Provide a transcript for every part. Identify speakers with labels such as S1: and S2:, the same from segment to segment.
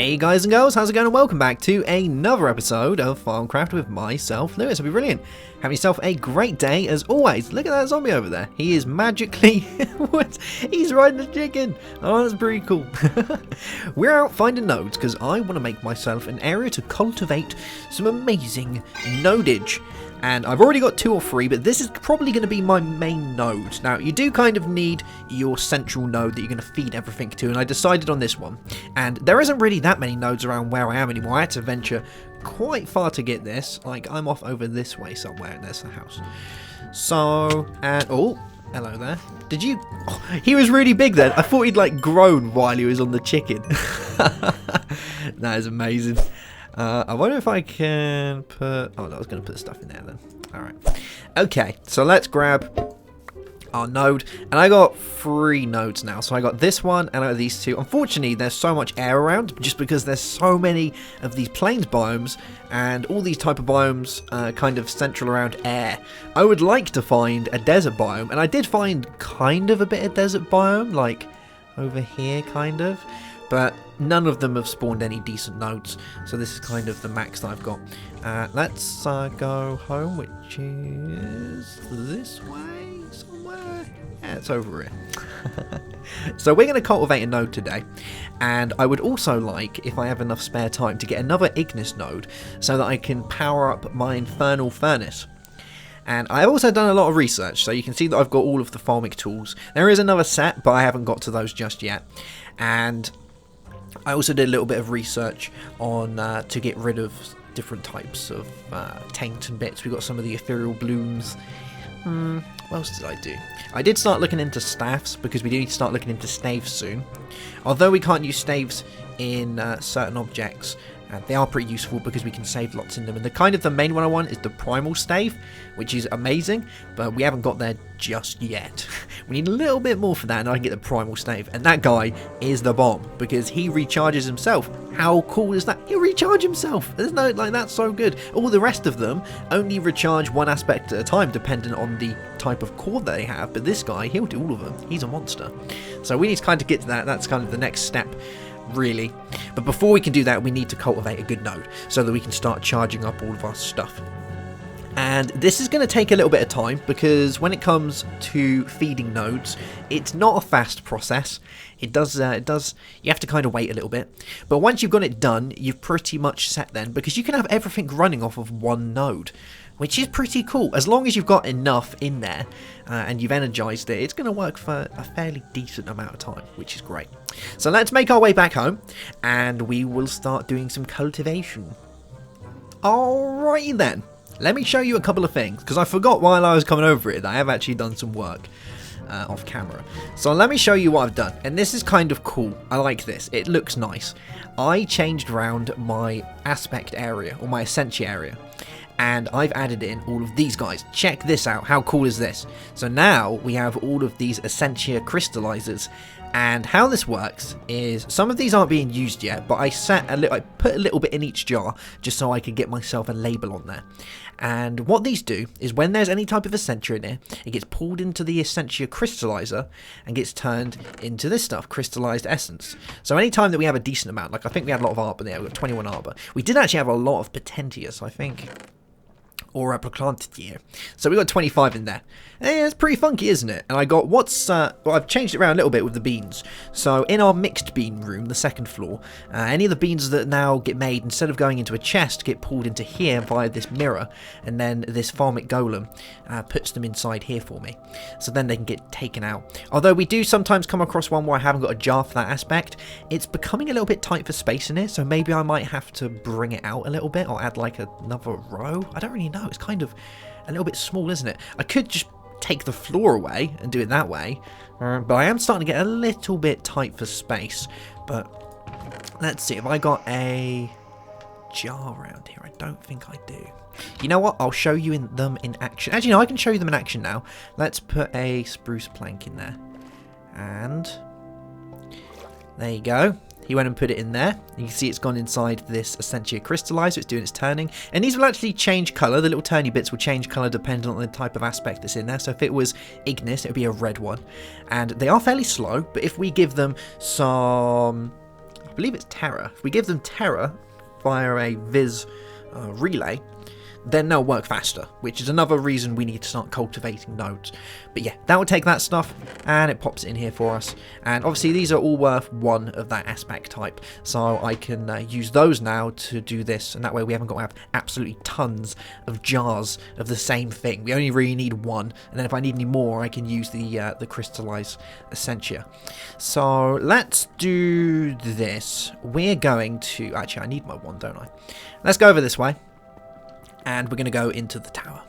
S1: Hey guys and girls, how's it going, and welcome back to another episode of Thaumcraft with myself, Lewis. It'll be brilliant. Have yourself a great day as always. Look at that zombie over there. He is magically... what? He's riding a chicken. Oh, that's pretty cool. We're out finding nodes because I want to make myself an area to cultivate some amazing nodage. And I've already got 2 or 3, but this is probably going to be my main node. Now, you do kind of need your central node that you're going to feed everything to, and I decided on this one. And there isn't really that many nodes around where I am anymore. I had to venture quite far to get this. Like, I'm off over this way somewhere, and there's the house. So, and... oh, hello there. Did you... oh, he was really big then. I thought he'd, like, grown while he was on the chicken. That is amazing. I wonder if I can put... oh, no, I was going to put stuff in there then. Alright. Okay, so let's grab our node. And I got 3 nodes now. So I got this one and I got these 2. Unfortunately, there's so much air around just because there's so many of these plains biomes and all these type of biomes kind of central around air. I would like to find a desert biome. And I did find kind of a bit of desert biome, like over here kind of. But none of them have spawned any decent nodes, so this is kind of the max that I've got. Let's go home, which is this way somewhere. Yeah, it's over here. So we're going to cultivate a node today, and I would also like, if I have enough spare time, to get another Ignis node so that I can power up my infernal furnace. And I've also done a lot of research, so you can see that I've got all of the farming tools. There is another set, but I haven't got to those just yet. And I also did a little bit of research on to get rid of different types of taint and bits. We got some of the ethereal blooms. What else did I do? I did start looking into staffs because we do need to start looking into staves soon. Although we can't use staves in certain objects, they are pretty useful because we can save lots in them. And the main one I want is the primal stave, which is amazing, but we haven't got there just yet. We need a little bit more for that, and I can get the primal stave. And that guy is the bomb because he recharges himself. How cool is that? He'll recharge himself. There's no, like, that's so good. All the rest of them only recharge one aspect at a time, depending on the type of core that they have. But this guy, he'll do all of them. He's a monster. So we need to kind of get to that. That's kind of the next step, really. But before we can do that, we need to cultivate a good node so that we can start charging up all of our stuff. And this is going to take a little bit of time because when it comes to feeding nodes, it's not a fast process. It does, you have to kind of wait a little bit. But once you've got it done, you've pretty much set then, because you can have everything running off of one node, which is pretty cool. As long as you've got enough in there and you've energized it, it's going to work for a fairly decent amount of time, which is great. So let's make our way back home and we will start doing some cultivation. Alrighty then. Let me show you a couple of things, because I forgot while I was coming over it that I have actually done some work off camera. So let me show you what I've done, and this is kind of cool. I like this. It looks nice. I changed around my aspect area, or my Essentia area, and I've added in all of these guys. Check this out. How cool is this? So now we have all of these Essentia crystallizers. And how this works is some of these aren't being used yet, but I put a little bit in each jar just so I could get myself a label on there. And what these do is when there's any type of Essentia in here, it gets pulled into the Essentia crystallizer and gets turned into this stuff, crystallized essence. So anytime that we have a decent amount, like I think we had a lot of arbor there, we got 21 arbor. We did actually have a lot of potentia, so I think, or applicantia. So we got 25 in there. It's pretty funky, isn't it? And I got well, I've changed it around a little bit with the beans. So in our mixed bean room, the second floor, any of the beans that now get made, instead of going into a chest, get pulled into here via this mirror, and then this farmic golem puts them inside here for me. So then they can get taken out. Although we do sometimes come across one where I haven't got a jar for that aspect, it's becoming a little bit tight for space in here, so maybe I might have to bring it out a little bit, or add like another row. I don't really know. It's kind of a little bit small, isn't it? I could just take the floor away and do it that way, but I am starting to get a little bit tight for space. But let's see if I got a jar around here. I don't think I do. You know what? I'll show you them in action. Actually, no, I can show you them in action now. Let's put a spruce plank in there, and there you go. He went and put it in there. You can see it's gone inside this Essentia crystallizer. It's doing its turning. And these will actually change colour. The little turny bits will change colour depending on the type of aspect that's in there. So if it was Ignis, it would be a red one. And they are fairly slow, but if we give them some I believe it's Terra. If we give them Terra via a Viz relay, then they'll work faster, which is another reason we need to start cultivating nodes. But yeah, that will take that stuff and it pops it in here for us. And obviously these are all worth 1 of that aspect type, so I can use those now to do this, and that way we haven't got to have absolutely tons of jars of the same thing. We only really need 1, and then if I need any more I can use the crystallize Essentia. So let's do this. We're going to, actually I need my 1, don't I? Let's go over this way. And we're going to go into the tower,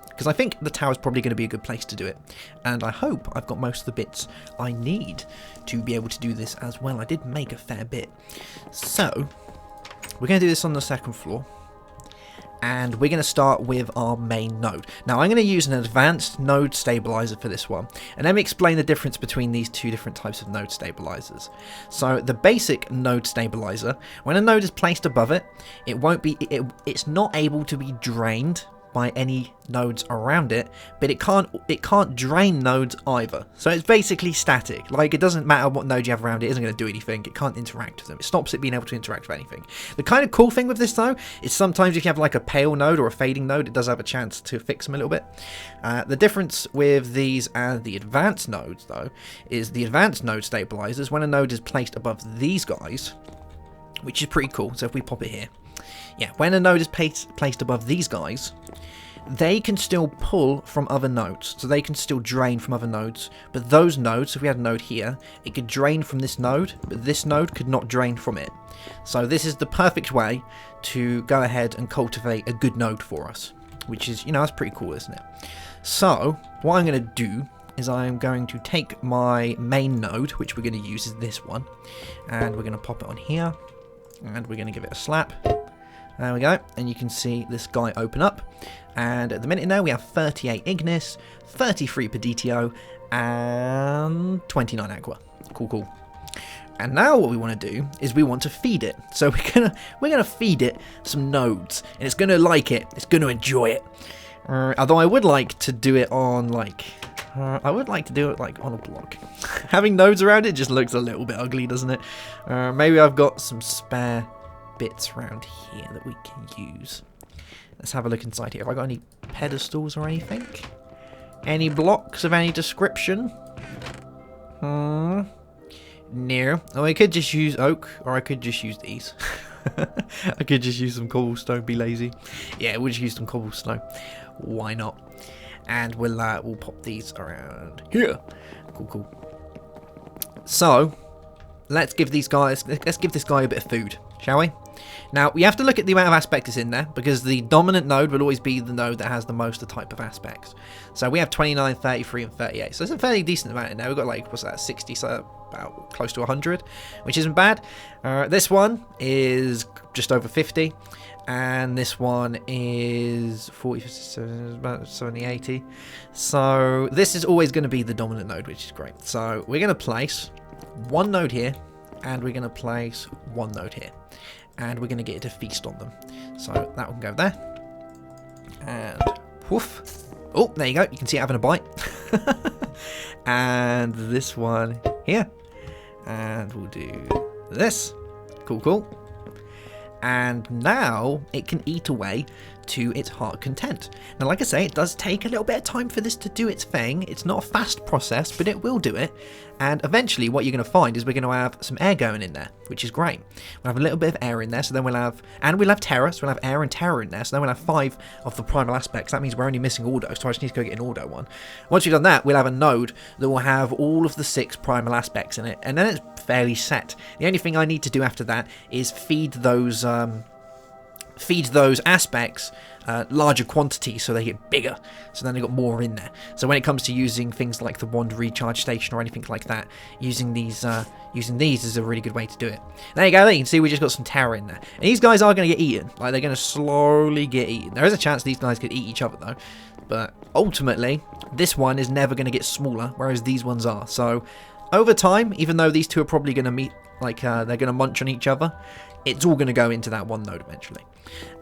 S1: because I think the tower is probably going to be a good place to do it, and I hope I've got most of the bits I need to be able to do this as well. I did make a fair bit. So we're going to do this on the 2nd floor, and we're going to start with our main node. Now I'm going to use an advanced node stabilizer for this one, and let me explain the difference between these 2 different types of node stabilizers. So the basic node stabilizer, when a node is placed above it, it's not able to be drained by any nodes around it, but it can't drain nodes either. So it's basically static. Like, it doesn't matter what node you have around it, isn't going to do anything. It can't interact with them. It stops it being able to interact with anything. The kind of cool thing with this though is sometimes if you have like a pale node or a fading node, it does have a chance to fix them a little bit. The difference with these and the advanced nodes though is the advanced node stabilizers, when a node is placed above these guys, which is pretty cool. So if we pop it here, yeah, when a node is placed above these guys, they can still pull from other nodes, so they can still drain from other nodes. But those nodes, if we had a node here, it could drain from this node, but this node could not drain from it. So this is the perfect way to go ahead and cultivate a good node for us, which is, you know, that's pretty cool, isn't it? So what I'm going to do is I'm going to take my main node, which we're going to use is this one, and we're going to pop it on here, and we're going to give it a slap. There we go, and you can see this guy open up, and at the minute now we have 38 Ignis, 33 Peditio, and 29 Aqua. Cool. And now what we want to do is we want to feed it. So we're gonna feed it some nodes, and it's gonna like it. It's gonna enjoy it. Although I would like to do it on like on a block. Having nodes around it just looks a little bit ugly, doesn't it? Maybe I've got some spare bits around here that we can use. Let's have a look inside here. Have I got any pedestals or anything? Any blocks of any description? No. Oh, I could just use oak, or I could just use these. I could just use some cobblestone, be lazy. Yeah, we'll just use some cobblestone. Why not? And we'll pop these around here. Cool. So let's give this guy a bit of food, shall we? Now, we have to look at the amount of aspects in there, because the dominant node will always be the node that has the most type of aspects. So we have 29, 33, and 38. So it's a fairly decent amount in there. We've got, like, what's that, 60, so about close to 100, which isn't bad. This one is just over 50, and this one is 40, about 70, 80. So this is always going to be the dominant node, which is great. So we're going to place one node here, and we're going to place one node here. And we're going to get it to feast on them. So that one can go there. And woof. Oh, there you go. You can see it having a bite. And this one here. And we'll do this. Cool. And now it can eat away to its heart content. Now, like I say, it does take a little bit of time for this to do its thing. It's not a fast process, but it will do it. And eventually what you're going to find is we're going to have some air going in there, which is great. We'll have a little bit of air in there, so then we'll have terra, so we'll have air and terra in there, so then we'll have 5 of the primal aspects. That means we're only missing Ordo, so I just need to go get an Ordo one. Once we've done that, we'll have a node that will have all of the 6 primal aspects in it, and then it's fairly set. The only thing I need to do after that is feed those aspects larger quantities so they get bigger, so then they've got more in there. So when it comes to using things like the wand recharge station or anything like that, using these is a really good way to do it. There you go, there you can see we just got some terror in there. And these guys are going to get eaten, like they're going to slowly get eaten. There is a chance these guys could eat each other though, but ultimately this one is never going to get smaller, whereas these ones are. So over time, even though these two are probably going to meet, like they're going to munch on each other, it's all going to go into that one node eventually.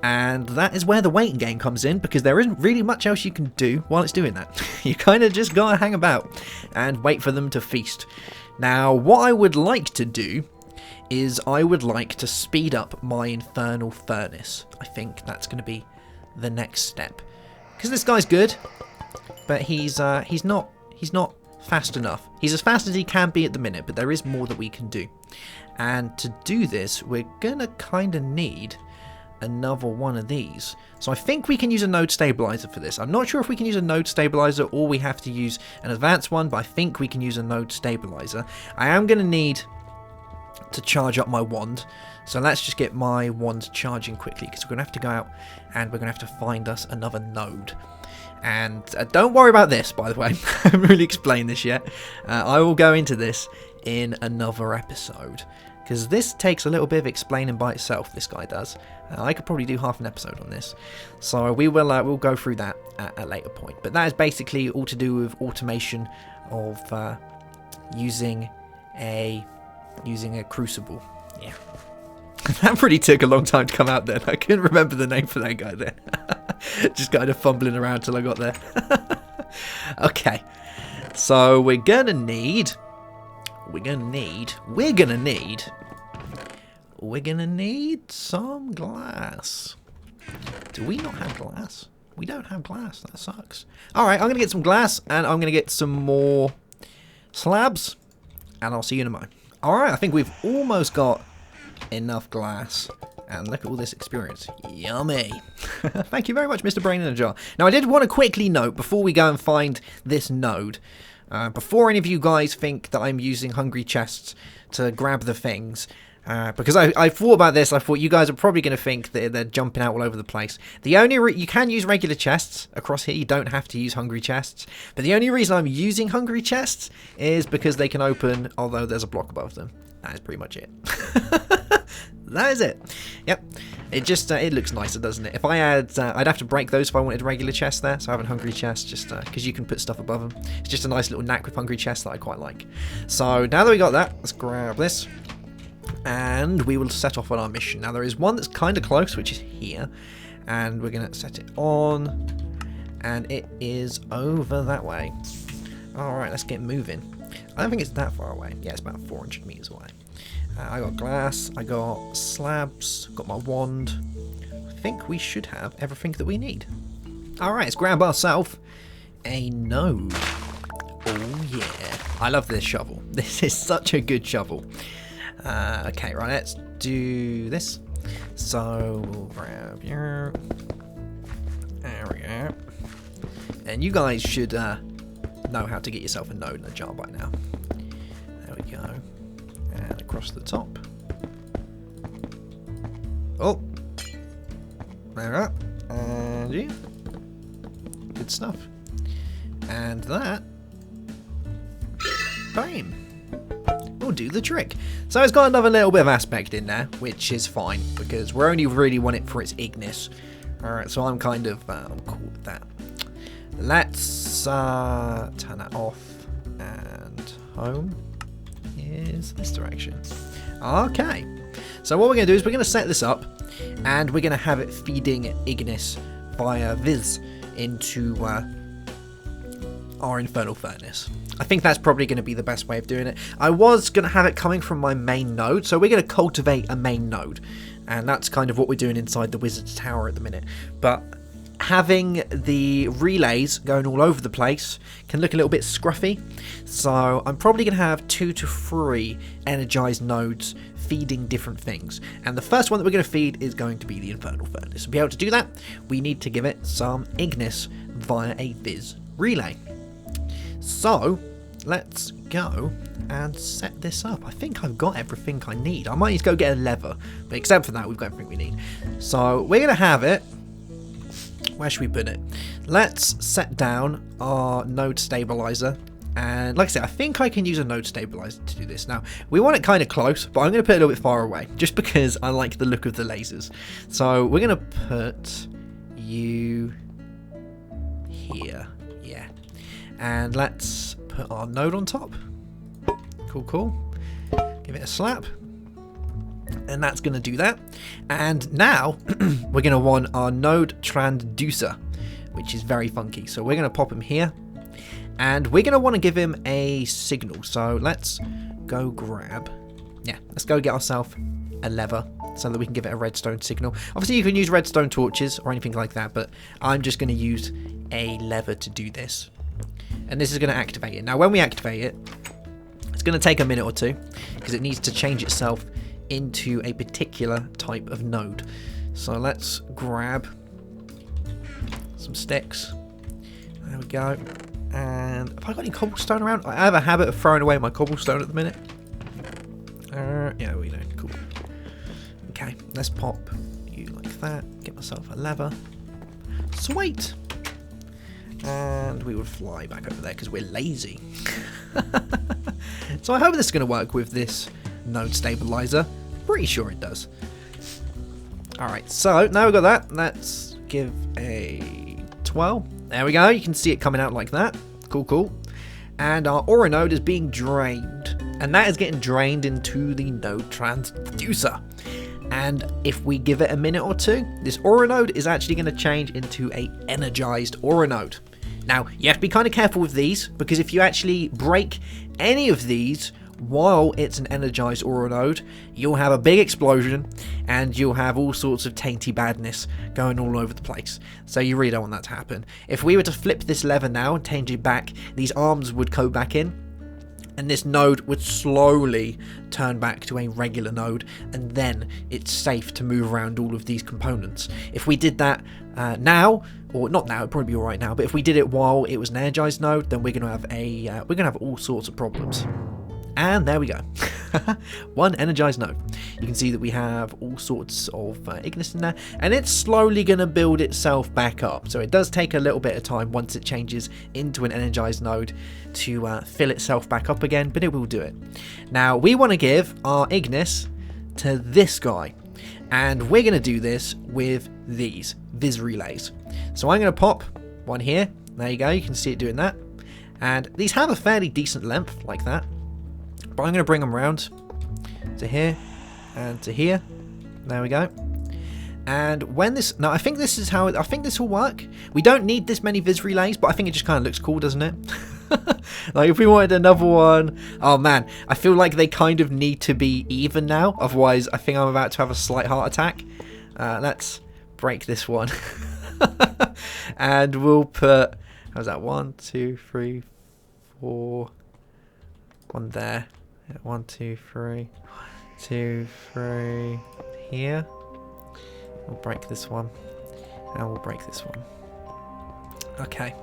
S1: And that is where the waiting game comes in, because there isn't really much else you can do while it's doing that. You kind of just gotta hang about and wait for them to feast. Now, what I would like to do is I would like to speed up my infernal furnace. I think that's going to be the next step. Because this guy's good, but he's not fast enough. He's as fast as he can be at the minute, but there is more that we can do. And to do this, we're going to kind of need another one of these. So I think we can use a node stabilizer for this. I'm not sure if we can use a node stabilizer or we have to use an advanced one, but I think we can use a node stabilizer. I am going to need to charge up my wand. So let's just get my wand charging quickly, because we're going to have to go out and we're going to have to find us another node. And don't worry about this, by the way. I haven't really explained this yet. I will go into this in another episode, because this takes a little bit of explaining by itself. This guy does. I could probably do half an episode on this, so we'll go through that at a later point. But that is basically all to do with automation of using a crucible. Yeah. That really took a long time to come out then. I couldn't remember the name for that guy there. Just kind of fumbling around till I got there. Okay. So we're gonna need some glass. Do we not have glass? We don't have glass. That sucks. Alright, I'm gonna get some glass and I'm gonna get some more slabs. And I'll see you in a moment. Alright, I think we've almost got enough glass. And look at all this experience. Yummy. Thank you very much, Mr. Brain in a Jar. Now, I did want to quickly note, before we go and find this node, before any of you guys think that I'm using hungry chests to grab the things, because I thought about this, I thought you guys are probably going to think that they're jumping out all over the place. The only you can use regular chests across here, you don't have to use hungry chests, but the only reason I'm using hungry chests is because they can open, although there's a block above them. That is pretty much it. That is it. Yep. It just it looks nicer, doesn't it? If I had, I'd have to break those if I wanted regular chests there. So I have a hungry chest, just because you can put stuff above them. It's just a nice little knack with hungry chests that I quite like. So now that we got that, let's grab this, and we will set off on our mission. Now there is one that's kind of close, which is here, and we're gonna set it on, and it is over that way. All right, let's get moving. I don't think it's that far away. Yeah, it's about 400 meters away. I got glass, I got slabs, got my wand. I think we should have everything that we need. Alright, let's grab ourselves a node. Oh yeah. I love this shovel. This is such a good shovel. Okay, right, let's do this. So, we'll grab your... There we go. And you guys should know how to get yourself a node in a jar by now. There we go. And across the top. Oh! There we are. And yeah. Good stuff. And that. Bam! Will do the trick. So it's got another little bit of aspect in there, which is fine, because we only really want it for its ignis. Alright, so I'm kind of I'm cool with that. Let's turn that off, and home is this direction. Okay, so what we're going to do is we're going to set this up, and we're going to have it feeding ignis via Viz into our infernal furnace. I think that's probably going to be the best way of doing it. I was going to have it coming from my main node, so we're going to cultivate a main node, and that's kind of what we're doing inside the wizard's tower at the minute. But having the relays going all over the place can look a little bit scruffy, so I'm probably going to have 2 to 3 energized nodes feeding different things, and the first one that we're going to feed is going to be the infernal furnace. To be able to do that, we need to give it some ignis via a Viz relay. So let's go and set this up. I think I've got everything I need. I might need to go get a lever, but except for that, we've got everything we need. So we're going to have it. Where should we put it? Let's set down our node stabilizer. And like I said, I think I can use a node stabilizer to do this. Now, we want it kind of close, but I'm going to put it a little bit far away, just because I like the look of the lasers. So we're going to put you here. Yeah. And let's put our node on top. Cool, cool. Give it a slap. And that's going to do that. And now we're going to want our node Transducer, which is very funky. So we're going to pop him here, and we're going to want to give him a signal. So let's go grab yeah, let's go get ourselves a lever so that we can give it a redstone signal. Obviously, you can use redstone torches or anything like that, but I'm just going to use a lever to do this. And this is going to activate it. Now, when we activate it, it's going to take a minute or two because it needs to change itself into a particular type of node. So let's grab some sticks. There we go. And have I got any cobblestone around? I have a habit of throwing away my cobblestone at the minute. Yeah, we know. Cool. Okay, let's pop you like that. Get myself a lever. Sweet. And we would fly back over there because we're lazy. So I hope this is going to work with this node stabilizer. Pretty sure it does. Alright, so now we've got that. Let's give a 12. There we go. You can see it coming out like that. Cool, cool. And our aura node is being drained. And that is getting drained into the node transducer. And if we give it a minute or two, this aura node is actually going to change into a energized aura node. Now, you have to be kind of careful with these, because if you actually break any of these while it's an energized aura node, you'll have a big explosion and you'll have all sorts of tainty badness going all over the place. So you really don't want that to happen. If we were to flip this lever now and change it back, these arms would go back in, and this node would slowly turn back to a regular node, and then it's safe to move around all of these components. If we did that now, or not now, it'd probably be alright now, but if we did it while it was an energized node, then we're gonna have all sorts of problems. And there we go. One energized node. You can see that we have all sorts of ignis in there, and it's slowly going to build itself back up. So it does take a little bit of time once it changes into an energized node to fill itself back up again, but it will do it. Now, we want to give our ignis to this guy, and we're going to do this with these vis relays. So I'm going to pop one here. There you go. You can see it doing that. And these have a fairly decent length, like that. But I'm going to bring them around to here and to here. There we go. And when this... Now, I think this is how... I think this will work. We don't need this many vis relays, but I think it just kind of looks cool, doesn't it? Like, if we wanted another one... Oh, man. I feel like they kind of need to be even now. Otherwise, I think I'm about to have a slight heart attack. Let's break this one. And we'll put... How's that? 1, 2, 3, 4... One there. 1, 2, 3. 2, 3. Here. We'll break this one. And we'll break this one. Okay.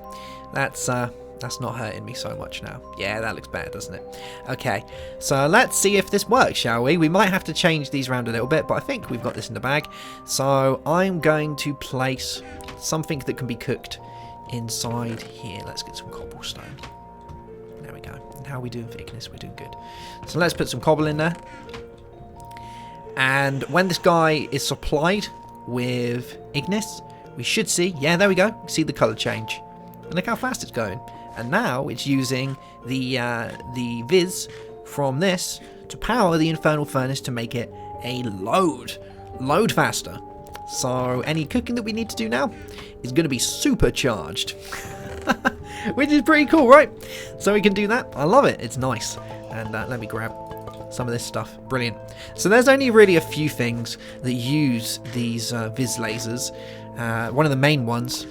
S1: That's not hurting me so much now. Yeah, that looks better, doesn't it? Okay. So let's see if this works, shall we? We might have to change these around a little bit, but I think we've got this in the bag. So I'm going to place something that can be cooked inside here. Let's get some cobblestone. There we go. And how are we doing for ignis? We're doing good. So let's put some cobble in there. And when this guy is supplied with ignis, we should see, yeah, there we go. See the colour change. And look how fast it's going. And now it's using the viz from this to power the infernal furnace to make it a load faster. So any cooking that we need to do now is going to be supercharged. Which is pretty cool, right? So we can do that. I love it. It's nice. And let me grab some of this stuff. Brilliant. So there's only really a few things that use these vis lasers. One of the main ones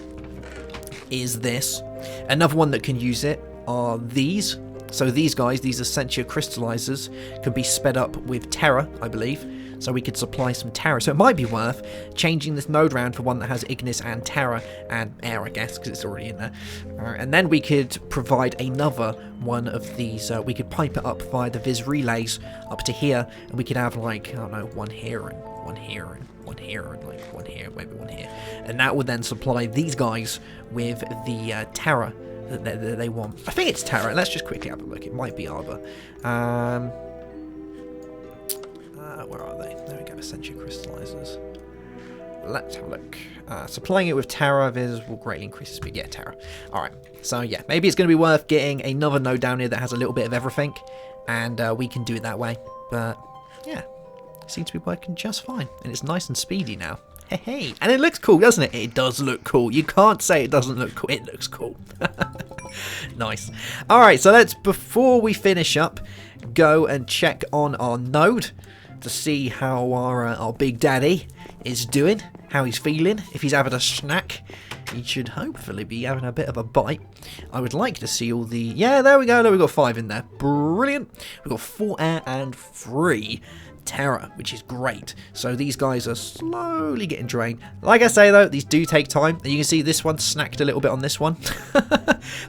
S1: is this. Another one that can use it are these. So these guys, these Essentia crystallizers, can be sped up with Terra, I believe. So we could supply some Terra. So it might be worth changing this node round for one that has Ignis and Terra and Air, I guess, because it's already in there. And then we could provide another one of these. We could pipe it up via the Viz relays up to here, and we could have, like, I don't know, one here and one here and one here and like one here, maybe one here. And that would then supply these guys with the Terra that they want. I think it's Terra. Let's just quickly have a look. It might be Arbor. Where are they? There we go, Essentia crystallizers. Let's have a look. Supplying it with Terra Viz will greatly increase the speed. Yeah, Terra. Alright, so yeah, maybe it's going to be worth getting another node down here that has a little bit of everything, and we can do it that way. But yeah, it seems to be working just fine, and it's nice and speedy now. Hey, and it looks cool, doesn't it? It does look cool. You can't say it doesn't look cool. It looks cool. Nice. All right, so let's, before we finish up, go and check on our node to see how our big daddy is doing, how he's feeling, if he's having a snack. He should hopefully be having a bit of a bite. I would like to see all the... Yeah, there we go. We've got 5 in there. Brilliant. We've got 4 air and 3 terror, which is great. So these guys are slowly getting drained. Like I say, though, these do take time. And you can see this one snacked a little bit on this one.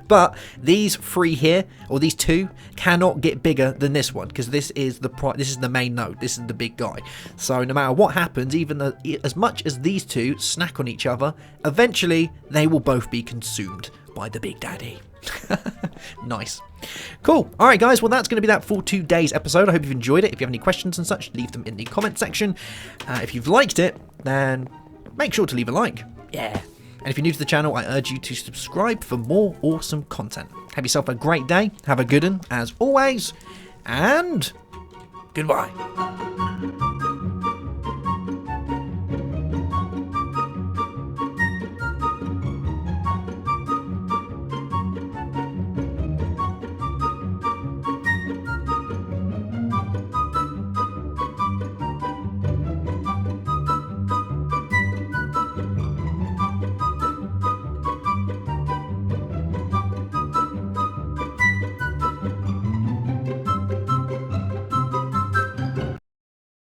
S1: But these 3 here, or these 2, cannot get bigger than this one, because this is the main node. This is the big guy. So no matter what happens, even as much as these 2 snack on each other, eventually they will both be consumed by the big daddy. Nice. Cool. Alright guys, well that's going to be that for today's episode. I hope you've enjoyed it. If you have any questions and such, leave them in the comment section. If you've liked it, then make sure to leave a like. Yeah. And if you're new to the channel, I urge you to subscribe for more awesome content. Have yourself a great day. Have a good one, as always. And goodbye.